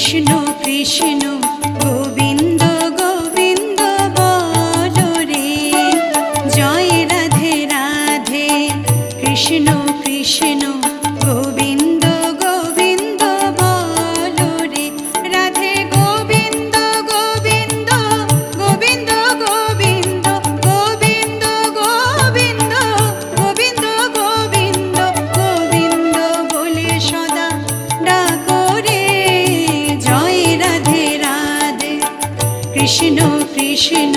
কৃষ্ণ কৃষ্ণ গোবিন্দ গোবিন্দ বলো রে, জয় রাধে রাধে কৃষ্ণ কৃষ্ণ গোবিন্দ গোবিন্দ বলো রে, রাধে গোবিন্দ গোবিন্দ গোবিন্দ গোবিন্দ গোবিন্দ গোবিন্দ গোবিন্দ গোবিন্দ গোবিন্দ বলে সদা ডাকো রে, জয় রাধে রাধে কৃষ্ণ কৃষ্ণ